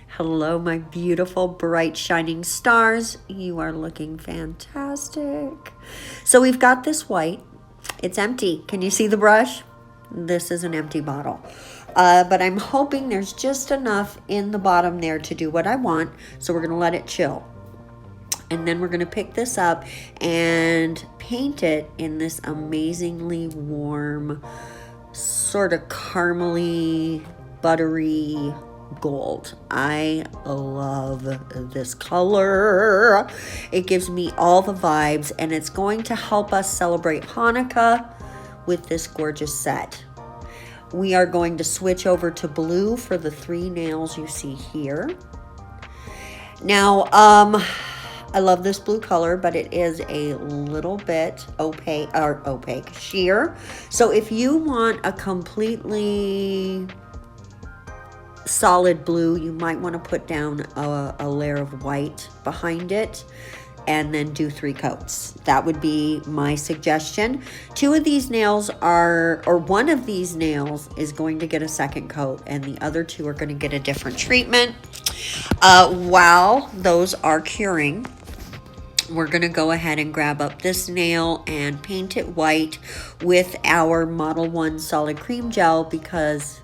Hello, my beautiful, bright, shining stars. You are looking fantastic. So we've got this white. It's empty. Can you see the brush? This is an empty bottle. But I'm hoping there's just enough in the bottom there to do what I want. So we're going to let it chill. And then we're going to pick this up and paint it in this amazingly warm, sort of caramely, buttery gold. I love this color. It gives me all the vibes, and it's going to help us celebrate Hanukkah with this gorgeous set. We are going to switch over to blue for the 3 nails you see here. Now, I love this blue color, but it is a little bit opaque sheer. So if you want a completely solid blue, you might want to put down a layer of white behind it and then do 3 coats. That would be my suggestion. 2 of these nails one of these nails is going to get a second coat, and the other 2 are going to get a different treatment. While those are curing, we're going to go ahead and grab up this nail and paint it white with our Model 1 solid cream gel, because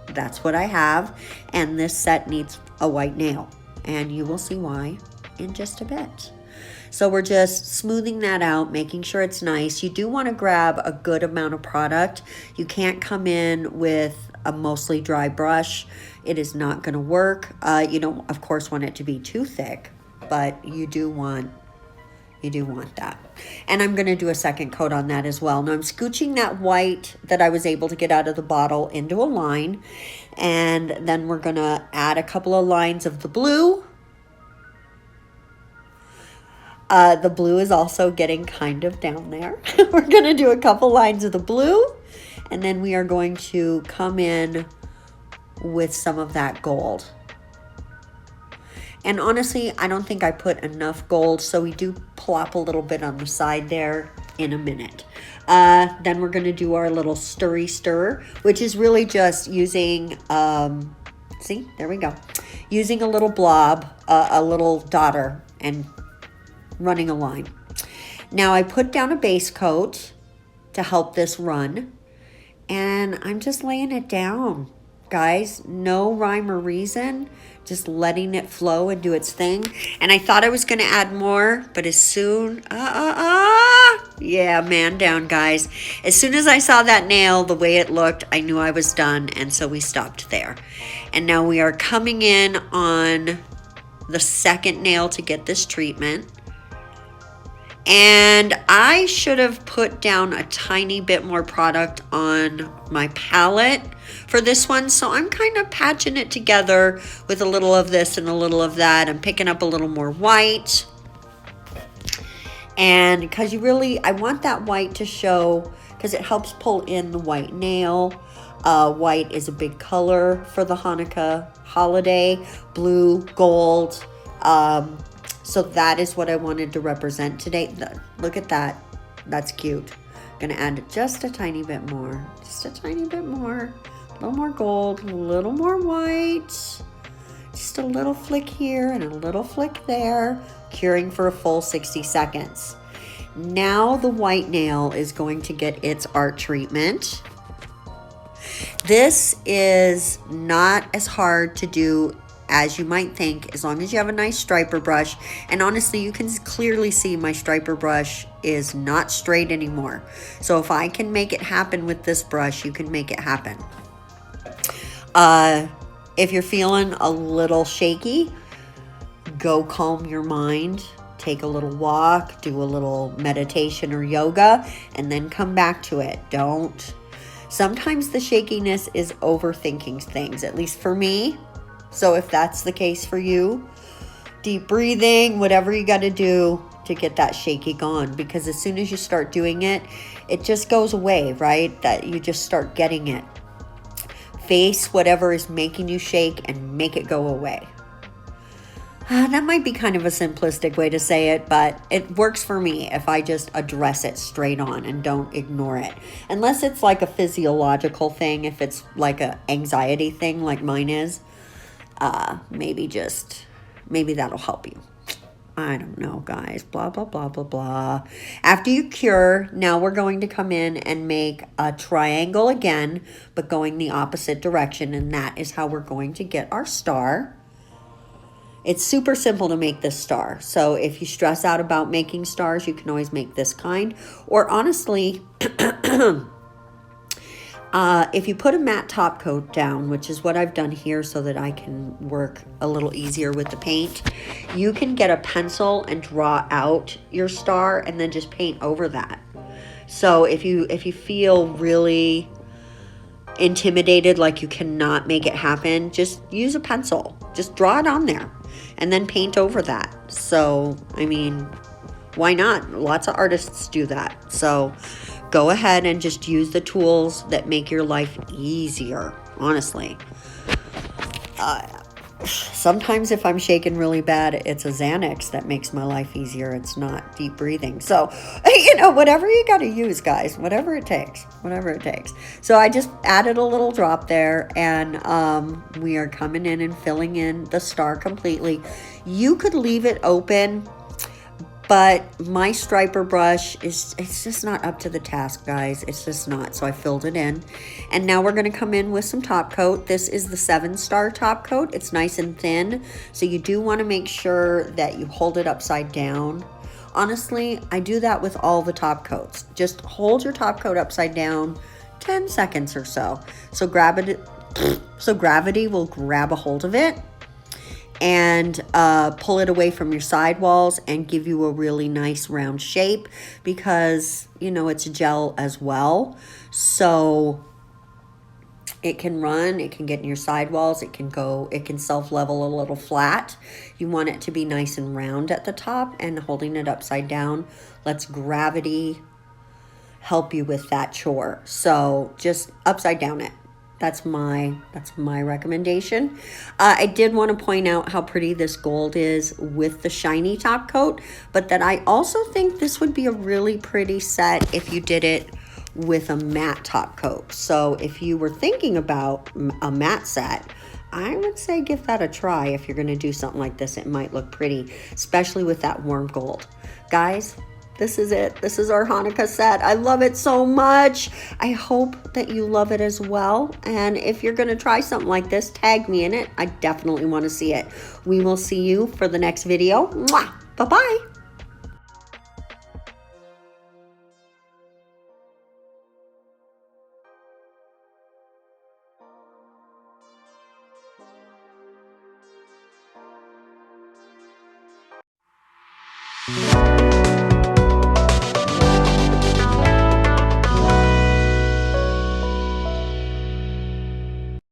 that's what I have, and this set needs a white nail, and you will see why in just a bit. So we're just smoothing that out, making sure it's nice. You do want to grab a good amount of product. You can't come in with a mostly dry brush. It is not going to work. You don't, of course, want it to be too thick, but you do want that. And I'm going to do a second coat on that as well. Now I'm scooching that white that I was able to get out of the bottle into a line, and then we're going to add a couple of lines of the blue. The blue is also getting kind of down there. We're going to do a couple lines of the blue, and then we are going to come in with some of that gold. And honestly, I don't think I put enough gold, so we do plop a little bit on the side there in a minute. Then we're going to do our little stirry stir, which is really just using, see, there we go. Using a little blob, a little daughter, and running a line. Now I put down a base coat to help this run, and I'm just laying it down. Guys, no rhyme or reason, just letting it flow and do its thing. And I thought I was going to add more, but as soon, yeah, man down, guys. As soon as I saw that nail, the way it looked, I knew I was done, and so we stopped there. And now we are coming in on the second nail to get this treatment. And I should have put down a tiny bit more product on my palette for this one. So I'm kind of patching it together with a little of this and a little of that. I'm picking up a little more white. And because I want that white to show, because it helps pull in the white nail. White is a big color for the Hanukkah holiday. Blue, gold, so that is what I wanted to represent today. Look at that. That's cute. Gonna add just a tiny bit more. Just a tiny bit more. A little more gold, a little more white. Just a little flick here and a little flick there. Curing for a full 60 seconds. Now the white nail is going to get its art treatment. This is not as hard to do as you might think, as long as you have a nice striper brush. And honestly, you can clearly see my striper brush is not straight anymore. So if I can make it happen with this brush, you can make it happen. If you're feeling a little shaky, go calm your mind, take a little walk, do a little meditation or yoga, and then come back to it. Sometimes the shakiness is overthinking things, at least for me. So if that's the case for you, deep breathing, whatever you got to do to get that shaky gone. Because as soon as you start doing it, it just goes away, right? That you just start getting it. Face whatever is making you shake and make it go away. That might be kind of a simplistic way to say it, but it works for me if I just address it straight on and don't ignore it. Unless it's like a physiological thing, if it's like a anxiety thing like mine is, maybe that'll help you. I don't know, guys. Blah, blah, blah, blah, blah. After you cure, now we're going to come in and make a triangle again, but going the opposite direction, and that is how we're going to get our star. It's super simple to make this star. So if you stress out about making stars, you can always make this kind. Or honestly, if you put a matte top coat down, which is what I've done here so that I can work a little easier with the paint, you can get a pencil and draw out your star and then just paint over that. So if you feel really intimidated, like you cannot make it happen, just use a pencil. Just draw it on there and then paint over that. So, I mean, why not? Lots of artists do that. So go ahead and just use the tools that make your life easier, honestly. Sometimes if I'm shaking really bad, it's a Xanax that makes my life easier. It's not deep breathing. So, whatever you got to use, guys, whatever it takes. So I just added a little drop there, and we are coming in and filling in the star completely. You could leave it open, but my striper brush it's just not up to the task, guys. It's just not. So I filled it in. And now we're going to come in with some top coat. This is the 7-star top coat. It's nice and thin. So you do want to make sure that you hold it upside down. Honestly, I do that with all the top coats. Just hold your top coat upside down 10 seconds or so. So gravity will grab a hold of it and pull it away from your sidewalls and give you a really nice round shape, because it's gel as well, so it can run, it can get in your sidewalls, it can self-level a little flat. You want it to be nice and round at the top, and holding it upside down lets gravity help you with that chore. So just upside down it. That's my recommendation. I did want to point out how pretty this gold is with the shiny top coat, but that I also think this would be a really pretty set if you did it with a matte top coat. So if you were thinking about a matte set, I would say give that a try. If you're going to do something like this, it might look pretty, especially with that warm gold. Guys, this is it. This is our Hanukkah set. I love it so much. I hope that you love it as well. And if you're going to try something like this, tag me in it. I definitely want to see it. We will see you for the next video. Mwah! Bye-bye.